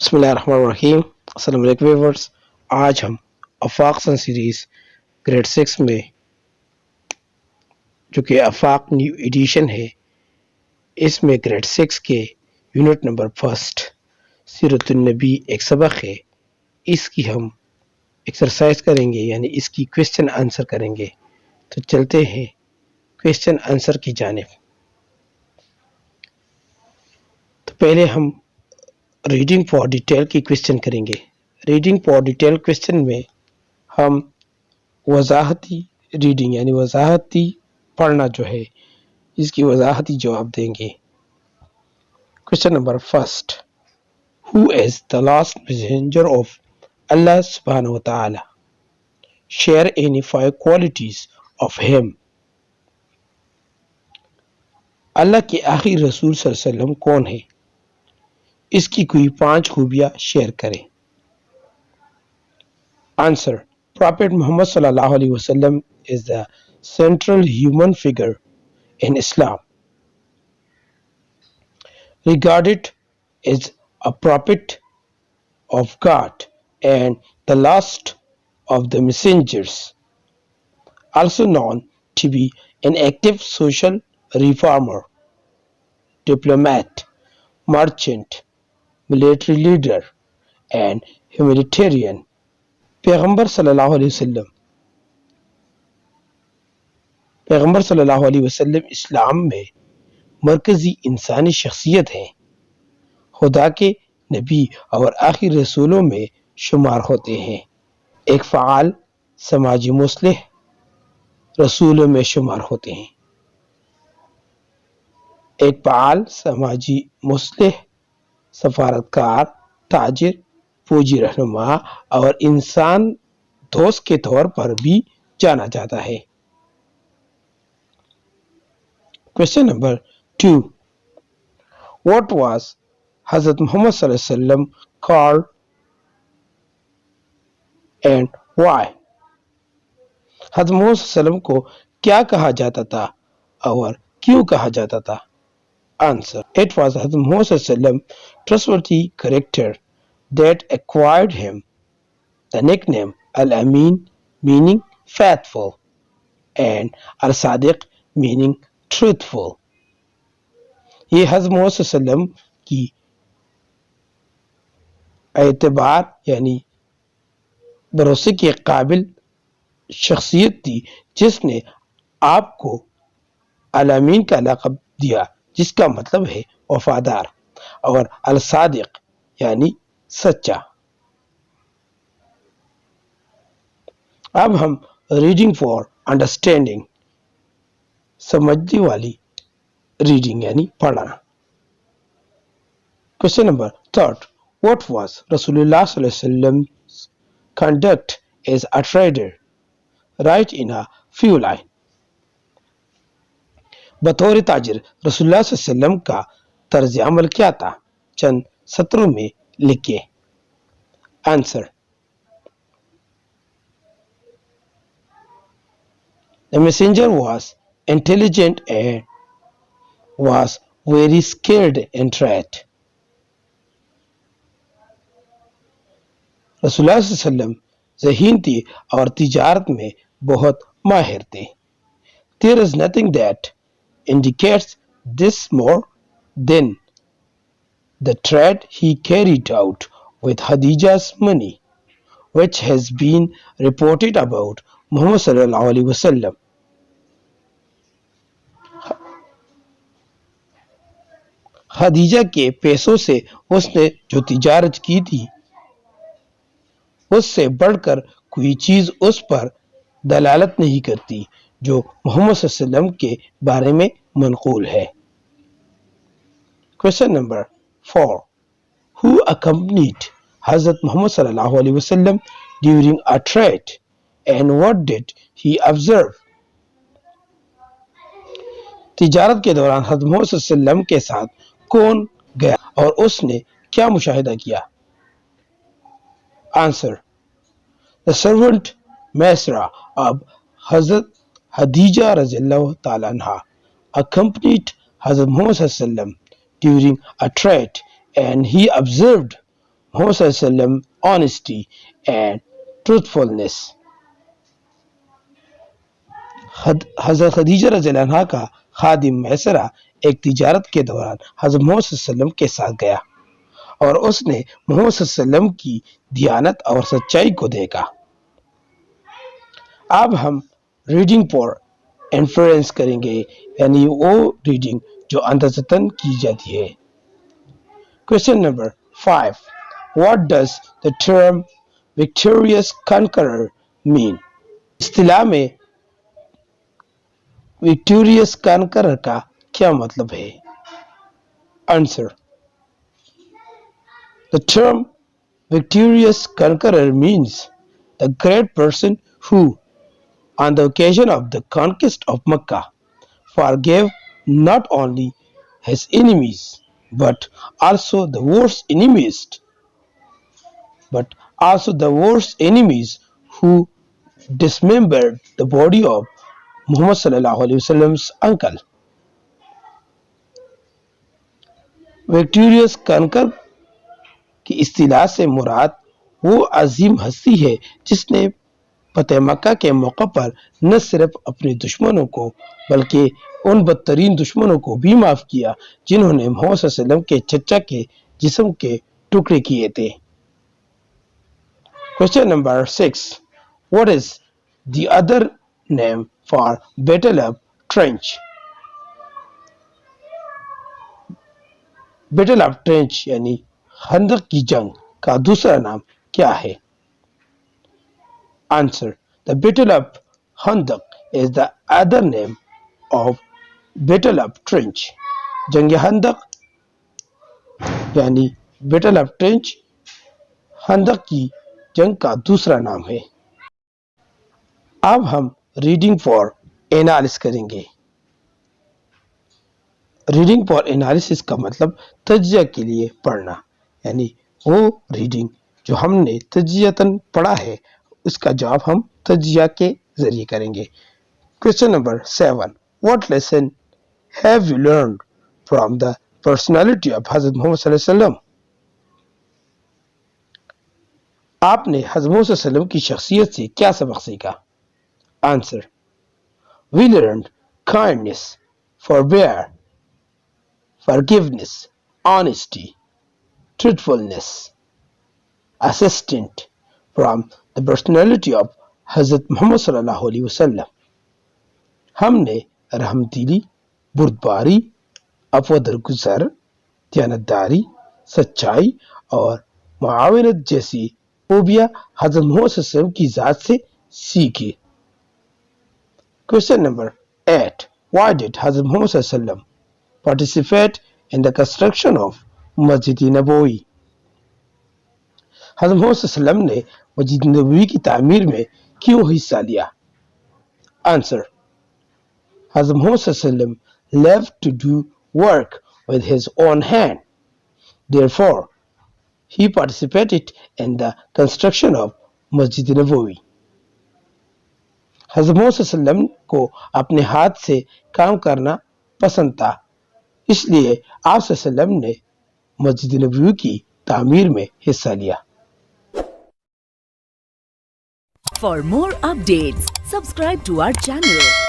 बिस्मिल्लाहिर्रहमानिर्रहीम। अस्सलाम वालेकुम व्यूअर्स। आज हम अफाक सन सीरीज़ ग्रेड 6 में, जो कि अफाक न्यू एडिशन है, इसमें ग्रेड 6 के यूनिट नंबर फर्स्ट सीरत-उन-नबी एक सबक है। इसकी हम एक्सरसाइज करेंगे, यानी इसकी क्वेश्चन आंसर करेंगे। तो चलते हैं क्वेश्चन आंसर की जानिब। तो पहले हम रीडिंग फॉर डिटेल की क्वेश्चन करेंगे। रीडिंग फॉर डिटेल क्वेश्चन में हम वजाहती रीडिंग यानी वजाहती पढ़ना जो है, इसकी वजाहती जवाब देंगे। Question number first, who is the last messenger of Allah सुब्हानहू व तआला? Share any 5 qualities of him. Allah के आखिरी रसूल सल्लल्लाहु अलैहि वसल्लम कौन है? इसकी कोई 5 खूबियां शेयर करें। Answer, Prophet Muhammad sallallahu alaihi wasallam is the central human figure in Islam, regarded as a prophet of God and the last of the messengers, also known to be an active social reformer, diplomat, merchant, military leader, and humanitarian. पैगंबर सल्लल्लाहु अलैहि वसल्लम इस्लाम में मरकजी इंसानी शख्सियत हैं। खुदा के नबी और आखिर रसूलों में शुमार होते हैं। एक फ़आल समाजी मुस्लिह रसूलों में शुमार होते हैं। एक फ़आल समाजी मुस्लिह सफारतकार, ताजिर, फौजी रहनुमा और इंसान दोस्त के तौर पर भी जाना जाता है। क्वेश्चन नंबर 2, व्हाट वाज हजरत मोहम्मद सल्लल्लाहु अलैहि वसल्लम कॉल्ड एंड व्हाई? हजरत मोहम्मद सल्लल्लाहु अलैहि वसल्लम को क्या कहा जाता था और क्यों कहा जाता था? आंसर, इट वाज हजरत मोहम्मद सल्लल्लाहु अलैहि वसल्लम trustworthy character that acquired him the nickname Al-Amin, meaning faithful, and Al-Sadiq, meaning truthful. ये हज़रत मोहम्मद सल्लल्लाहु अलैहि वसल्लम की एतबार यानी भरोसे के काबिल शख्सियत थी, जिसने आपको अल-अमीन का लक़ब दिया, जिसका मतलब है वफादार, और अल-सादिक यानी सच्चा। अब हम रीडिंग फॉर अंडरस्टैंडिंग, समझने वाली रीडिंग यानी पढ़ना। क्वेश्चन नंबर 3, व्हाट वाज रसूलुल्लाह सल्लल्लाहु अलैहि वसल्लम's conduct as a trader? Right in a few line. बतौर ताजिर रसूलुल्लाह सल्लल्लाहु अलैहि वसल्लम का तर्ज अमल क्या था? चंद सत्रों में लिखिए। Answer, the messenger was intelligent and was very skilled in trade. रसूलुल्लाह सल्लल्लाहु अलैहि वसल्लम ज़हीन थे और तिजारत में बहुत माहिर थे। There is nothing that indicates this more than the trade he carried out with Khadija's money, which has been reported about Muhammad sallallahu alaihi wasallam. Khadija के पैसों से उसने जो तिजारत की थी, उससे बढ़कर कोई चीज उस पर दलालत नहीं करती जो मोहम्मद सल्लल्लाहु अलैहि वसल्लम के बारे में मनकूल है। क्वेश्चन नंबर 4, हु accompanied हजरत मोहम्मद सल्लल्लाहु अलैहि वसल्लम during a trade and what did he observe? तिजारत के दौरान हजरत मोहम्मद सल्लल्लाहु अलैहि वसल्लम के साथ कौन गया और उसने क्या मुशाहिदा किया? आंसर, द सर्वेंट मैसरा अब हजरत खदीजा रज़ियल्लाहु ताला अन्हा accompanied हजरत मोहम्मद सल्लल्लाहु अलैहि वसल्लम during a trade and he observed Muhammad sallallahu alaihi wasallam honesty and truthfulness. हज़रत खदीजा रज़ियल्लाहु अन्हा का खादिम मैसरा एक तिजारत के दौरान हज़रत मोहम्मद सल्लल्लाहु अलैहि वसल्लम के साथ गया और उसने मोहम्मद सल्लल्लाहु अलैहि वसल्लम की दियानत और सच्चाई को देखा। अब हम रीडिंग फॉर इन्फ्लुएंस करेंगे, यानी वो रीडिंग जो अंदाज़तन की जाती है। Question number 5, what does the term victorious conqueror mean? इस्तिलाह में विक्टोरियस कॉन्करर का क्या मतलब है? Answer, the term victorious conqueror means the great person who, on the occasion of the conquest of Mecca, forgave not only his enemies but also the worst enemies who dismembered the body of Muhammad sallallahu alaihi wasallam's uncle. Victorious conqueror की इस्तिलाह से मुराद वो अजीम हस्ती है जिसने फतेह मक्का के मौके पर न सिर्फ अपने दुश्मनों को बल्कि उन बदतरीन दुश्मनों को भी माफ किया जिन्होंने मोहम्मद सल्लल्लाहु अलैहि वसल्लम के चचा के जिस्म के टुकड़े किए थे। Question number 6, what is the other name for battle of trench? Battle of trench यानी खंदक की जंग का दूसरा नाम क्या है? Answer, the battle of Khandaq is the other name of battle of trench. जंग खंदक यानी बैटल ऑफ ट्रेंच खंदक की जंग का दूसरा नाम है। अब हम रीडिंग फॉर एनालिसिस करेंगे। रीडिंग फॉर एनालिसिस का मतलब तज्जिया के लिए पढ़ना, यानी वो रीडिंग जो हमने तज्जियतन पढ़ा है उसका जवाब हम तज्जिया के जरिए करेंगे। Question number 7, what lesson have you learned from the personality of हज़रत मोहम्मद सल्लल्लाहु अलैहि वसल्लम? आपने हज़रत मोहम्मद सल्लल्लाहु अलैहि वसल्लम की शख्सियत से क्या सबक सीखा? Answer, we learned kindness, forbearance, forgiveness, honesty, truthfulness, assistant from the personality of Hazrat Muhammad sallallahu alaihi wasallam. हमने रहमदिली, बुर्दबारी, अफवदरगुज़र, दयानतदारी, सच्चाई और मुआवनत जैसी खूबियाँ हज़रत मोहम्मद सल्लल्लाहु अलैहि वसल्लम की ज़ात से सीखी। Question number 8, why did Hazrat Muhammad sallallahu alaihi wasallam participate in the construction of Masjid Nabawi? हज़रत मोहम्मद सल्लल्लाहु अलैहि वसल्लम ने मस्जिद नबवी की तामीर में क्यों हिस्सा लिया? आंसर, हज़रत मोहम्मद सल्लल्लाहु अलैहि वसल्लम loved to do work with his own hand. Therefore, he participated in the construction of Masjid Nabawi. हज़रत मोहम्मद सल्लल्लाहु अलैहि वसल्लम को अपने हाथ से काम करना पसंद था, इसलिए आप सल्लल्लाहु अलैहि वसल्लम ने मस्जिद नबवी की तामीर में हिस्सा लिया। For more updates, subscribe to our channel.